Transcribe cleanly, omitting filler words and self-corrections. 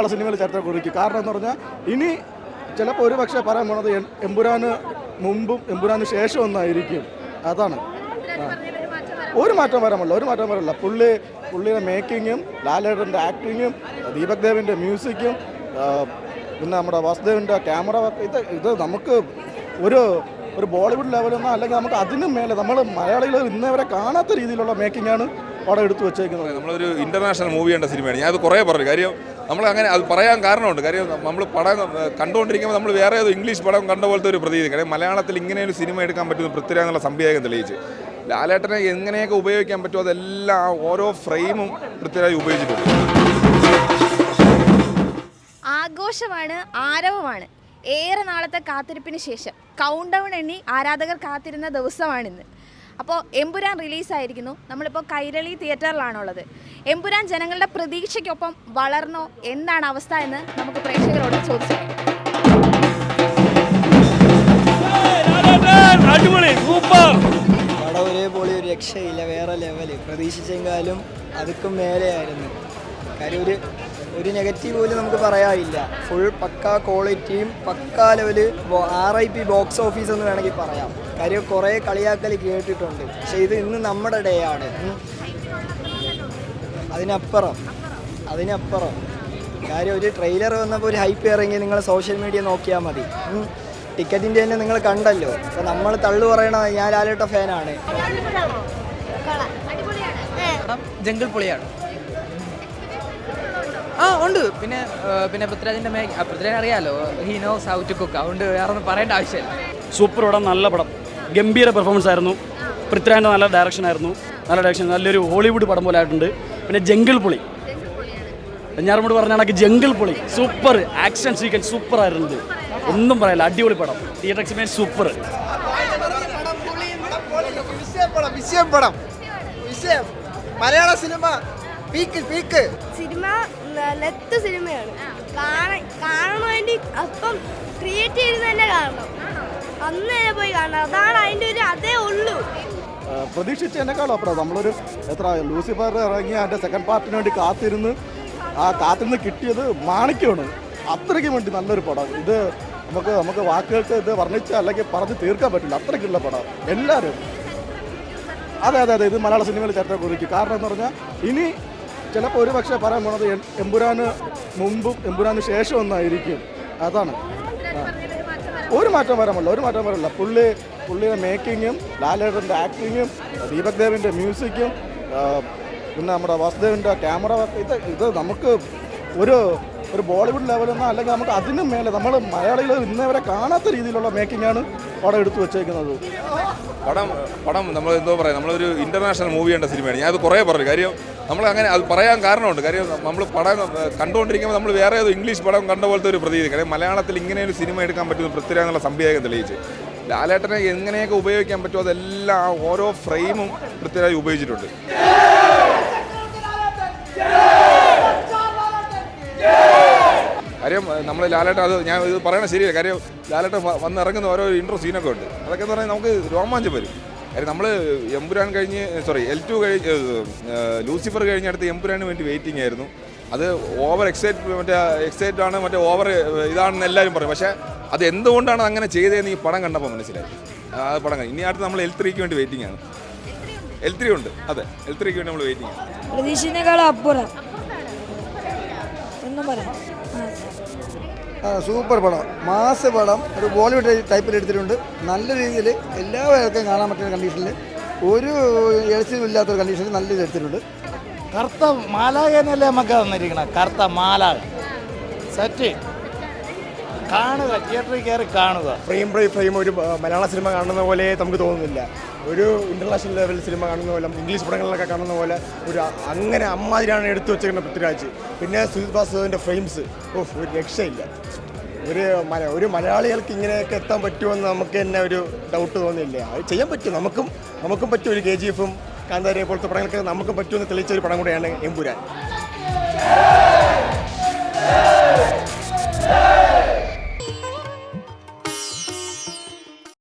മലയാള സിനിമയിൽ ചരിത്രം കുറിക്കും. കാരണം എന്ന് പറഞ്ഞാൽ ഇനി ചിലപ്പോൾ ഒരു പക്ഷേ പറയാൻ പോണത് എമ്പുരാന് മുമ്പും എമ്പുരാന് ശേഷം ഒന്നായിരിക്കും. അതാണ്. ഒരു മാറ്റം വരാമല്ല. പുള്ളിയുടെ മേക്കിങ്ങും ലാലേട്ടൻ്റെ ആക്ടിങ്ങും ദീപക് ദേവിൻ്റെ മ്യൂസിക്കും പിന്നെ നമ്മുടെ വാസുദേവിൻ്റെ ക്യാമറ ഇത് നമുക്ക് ഒരു ബോളിവുഡ് ലെവലൊന്നും അല്ലെങ്കിൽ നമുക്ക് അതിനും മേലെ നമ്മൾ മലയാളികൾ ഇന്നേവരെ കാണാത്ത രീതിയിലുള്ള മേക്കിങ്ങാണ് പടം എടുത്തു വെച്ചേക്കുന്നത്. നമ്മളൊരു ഇൻ്റർനാഷണൽ മൂവി കണ്ട സിനിമയാണ്. ഞാനത് കുറേ പറഞ്ഞു. കാര്യം നമ്മൾ അങ്ങനെ അത് പറയാൻ കാരണമുണ്ട്. കാര്യം നമ്മൾ പടം കണ്ടുകൊണ്ടിരിക്കുമ്പോൾ നമ്മൾ വേറെ ഏതോ ഇംഗ്ലീഷ് പടം കണ്ട പോലത്തെ ഒരു പ്രതീതി. കാര്യം മലയാളത്തിൽ ഇങ്ങനെ ഒരു സിനിമ എടുക്കാൻ പറ്റുന്ന പൃഥ്വിരാജ് എന്നുള്ള സംവിധായകൻ തെളിയിച്ച് ലാലേട്ടനെ എങ്ങനെയൊക്കെ ഉപയോഗിക്കാൻ പറ്റുമോ അതെല്ലാം ഓരോ ഫ്രെയിമും പൃഥ്വിരാജ് ഉപയോഗിച്ചിട്ടുണ്ട്. ആഘോഷമാണ്, ആരവമാണ്. ഏറെ നാളത്തെ കാത്തിരിപ്പിന് ശേഷം കൗണ്ട് ഡൗൺ എണ്ണി ആരാധകർ കാത്തിരുന്ന ദിവസമാണിന്ന്. അപ്പോൾ എമ്പുരാൻ റിലീസായിരിക്കുന്നു. നമ്മളിപ്പോൾ കൈരളി തിയേറ്ററിലാണുള്ളത്. എമ്പുരാൻ ജനങ്ങളുടെ പ്രതീക്ഷയ്ക്കൊപ്പം വളർന്നോ, എന്താണ് അവസ്ഥ എന്ന് നമുക്ക് പ്രേക്ഷകരോട് ചോദിച്ചു. പടം ഒരേപോലെ ഒരു രക്ഷയില്ല, വേറെ ലെവല്. പ്രതീക്ഷിച്ചെങ്കിലും അതുക്കും മേലെയായിരുന്നു. കാര്യം ഒരു നെഗറ്റീവ് പോലും നമുക്ക് പറയാനില്ല. ഫുൾ പക്കാ ക്വാളിറ്റിയും പക്കാ ലെവല്. RIP ബോക്സ് ഓഫീസ് എന്ന് വേണമെങ്കിൽ പറയാം. കാര്യം കുറേ കളിയാക്കൽ കേട്ടിട്ടുണ്ട്. പക്ഷെ ഇത് ഇന്ന് നമ്മുടെ ഡേ ആണ്. അതിനപ്പുറം കാര്യം ഒരു ട്രെയിലർ വന്നപ്പോൾ ഒരു ഹൈപ്പ് ഇറങ്ങി. നിങ്ങൾ സോഷ്യൽ മീഡിയ നോക്കിയാൽ മതി. ടിക്കറ്റിൻ്റെ തന്നെ നിങ്ങൾ കണ്ടല്ലോ. അപ്പോൾ നമ്മൾ തള്ളു പറയണ ഞാൻ ലാലേട്ട ഫാനാണ്. ജംഗിൾ പൊളിയാണ്. ഉണ്ട്. പിന്നെ പൃഥ്വിരാജിൻ്റെ പൃഥ്വിരാജ് അറിയാമല്ലോ, he knows how to cook. അതുകൊണ്ട് വേറെ ഒന്നും പറയേണ്ട ആവശ്യമില്ല. സൂപ്പർ പടം, നല്ല പടം, ഗംഭീര പെർഫോമൻസ് ആയിരുന്നു. പൃഥ്വിരാജിൻ്റെ നല്ല ഡയറക്ഷൻ, നല്ലൊരു ഹോളിവുഡ് പടം പോലെ ആയിട്ടുണ്ട്. പിന്നെ ജംഗിൾ പൊളി, ഞാനോട് പറഞ്ഞ കണക്ക് ജംഗിൾ പൊളി സൂപ്പർ. ആക്ഷൻ സീക്വൻസ് സൂപ്പർ ആയിരുന്നു. ഒന്നും പറയില്ല, അടിപൊളി പടം. Theatre experience super. മലയാള സിനിമ സിനിമയാണ്. കാണാൻ വേണ്ടി അപ്പം ക്രിയേറ്റ് ചെയ്ത് തന്നെ കാണണം. അന്ന് തന്നെ പോയി കാണണം. അതാണ് അതിൻ്റെ ഒരു അതേ ഉള്ളൂ. പ്രതീക്ഷിച്ചതിനേക്കാളും അപ്പുറം നമ്മളൊരു ലൂസിഫർ ഇറങ്ങി അതിൻ്റെ സെക്കൻഡ് പാർട്ടിന് വേണ്ടി കാത്തിരുന്ന് കിട്ടിയത് മാണിക്യമാണ്. അത്രയ്ക്ക് വേണ്ടി നല്ലൊരു പടം. ഇത് നമുക്ക് വാക്കുകൾക്ക് ഇത് വർണ്ണിച്ച് അല്ലെങ്കിൽ പറഞ്ഞ് തീർക്കാൻ പറ്റില്ല. അത്രയ്ക്കുള്ള പടം. എല്ലാവരും അതെ ഇത് മലയാള സിനിമയിൽ ചരിത്രം കുറിക്കും. കാരണം എന്ന് പറഞ്ഞാൽ ഇനി ചിലപ്പോൾ ഒരു പക്ഷേ പറയാൻ പോണത് എമ്പുരാന് മുമ്പും എമ്പുരാന് ശേഷം ഒന്നായിരിക്കും. അതാണ്. ഒരു മാറ്റം വരാമല്ല. പുള്ളിയുടെ മേക്കിങ്ങും ലാലേട്ടൻ്റെ ആക്ടിങ്ങും ദീപക് ദേവിൻ്റെ മ്യൂസിക്കും പിന്നെ നമ്മുടെ വാസുദേവിൻ്റെ ക്യാമറ ഇത് നമുക്ക് ഒരു ബോളിവുഡ് ലെവലൊന്നും അല്ലെങ്കിൽ നമുക്ക് അതിനും മേലെ നമ്മൾ മലയാളികൾ ഇന്നേവരെ കാണാത്ത രീതിയിലുള്ള മേക്കിങ്ങാണ് പടം എടുത്തു വെച്ചേക്കുന്നത്. പടം നമ്മൾ എന്തോ പറയാം, നമ്മളൊരു ഇൻ്റർനാഷണൽ മൂവി കണ്ട സിനിമയാണ്. ഞാനത് കുറേ പറഞ്ഞു. കാര്യം നമ്മൾ അങ്ങനെ അത് പറയാൻ കാരണമുണ്ട്. കാര്യം നമ്മൾ പടം കണ്ടുകൊണ്ടിരിക്കുമ്പോൾ നമ്മൾ വേറെ ഏതോ ഇംഗ്ലീഷ് പടം കണ്ട പോലത്തെ ഒരു പ്രതീതി. കാര്യം മലയാളത്തിൽ ഇങ്ങനെ ഒരു സിനിമ എടുക്കാൻ പറ്റുന്ന പൃഥ്വിരാജ് എന്നുള്ള സംവിധായകൻ തെളിയിച്ച് ലാലേട്ടനെ എങ്ങനെയൊക്കെ ഉപയോഗിക്കാൻ പറ്റുമോ അതെല്ലാം ഓരോ ഫ്രെയിമും പൃഥ്വിരാജ് ഉപയോഗിച്ചിട്ടുണ്ട്. കാര്യം നമ്മൾ ലാലേട്ടൻ ഞാൻ ഇത് പറയണത് ശരിയല്ല. കാര്യം ലാലേട്ടൻ വന്നിറങ്ങുന്ന ഓരോ ഇൻട്രോ സീനൊക്കെ ഉണ്ട്. അതൊക്കെ എന്ന് പറഞ്ഞാൽ നമുക്ക് രോമാഞ്ചം വരും. കാര്യം നമ്മൾ എമ്പുരാൻ കഴിഞ്ഞ് L2 കഴിഞ്ഞ് ലൂസിഫർ കഴിഞ്ഞടുത്ത് എമ്പുരാന് വേണ്ടി വെയിറ്റിംഗ് ആയിരുന്നു. അത് ഓവർ എക്സൈറ്റഡ് ആണ്, ഓവർ ഇതാണെന്ന് എല്ലാവരും പറയും. പക്ഷേ അത് എന്തുകൊണ്ടാണ് അങ്ങനെ ചെയ്തതെന്ന് ഈ പടം കണ്ടപ്പോൾ മനസ്സിലായി. ആ പടം ഇനി അടുത്ത് നമ്മൾ L3ക്ക് വേണ്ടി വെയിറ്റിംഗ് ആണ്. L3 ഉണ്ട്. അതെ, L3ക്ക് വേണ്ടി നമ്മൾ വെയിറ്റിംഗ് ആണ്. പ്രതീക്ഷിച്ചതിനേക്കാളും അപ്പുറം ഒന്നും പറയാം. സൂപ്പർ പടം, മാസ് പടം. ഒരു ബോളിവുഡ് ടൈപ്പിൽ എടുത്തിട്ടുണ്ട്. നല്ല രീതിയിൽ എല്ലാവർക്കും കാണാൻ പറ്റുന്ന കണ്ടീഷനിൽ, ഒരു എഴുച്ചിലും ഇല്ലാത്തൊരു കണ്ടീഷനിൽ നല്ല രീതിയിൽ എടുത്തിട്ടുണ്ട്. കറുത്ത മാലാകനല്ലേ നമുക്ക് തന്നിരിക്കണം. കറുത്ത മാലാക സെറ്റ് കാണുക, തിയേറ്ററിൽ കയറി കാണുക. ഫ്രെയിം ബൈ ഫ്രെയിം ഒരു മലയാള സിനിമ കാണുന്ന പോലെ നമുക്ക് തോന്നുന്നില്ല. ഒരു ഇൻ്റർനാഷണൽ ലെവൽ സിനിമ കാണുന്ന പോലെ, ഇംഗ്ലീഷ് പടങ്ങളിലൊക്കെ കാണുന്ന പോലെ അങ്ങനെ അമ്മാതിരിയാണ് എടുത്തു വെച്ചേക്കുന്ന പൃഥ്വിരാജ്. പിന്നെ സുജിത് വാസുദേവൻ്റെ ഫ്രെയിംസ് ഒരു രക്ഷയില്ല. ഒരു മലയാളികൾക്ക് ഇങ്ങനെയൊക്കെ എത്താൻ പറ്റുമെന്ന് നമുക്ക് തന്നെ ഒരു ഡൗട്ട് തോന്നിയില്ല. അത് ചെയ്യാൻ പറ്റും. നമുക്കും പറ്റും. ഒരു KGF കാന്താരയെ പോലത്തെ പടങ്ങൾക്ക് നമുക്കും പറ്റുമെന്ന് തെളിയിച്ച ഒരു പടം കൂടെയാണ് എമ്പുരാൻ.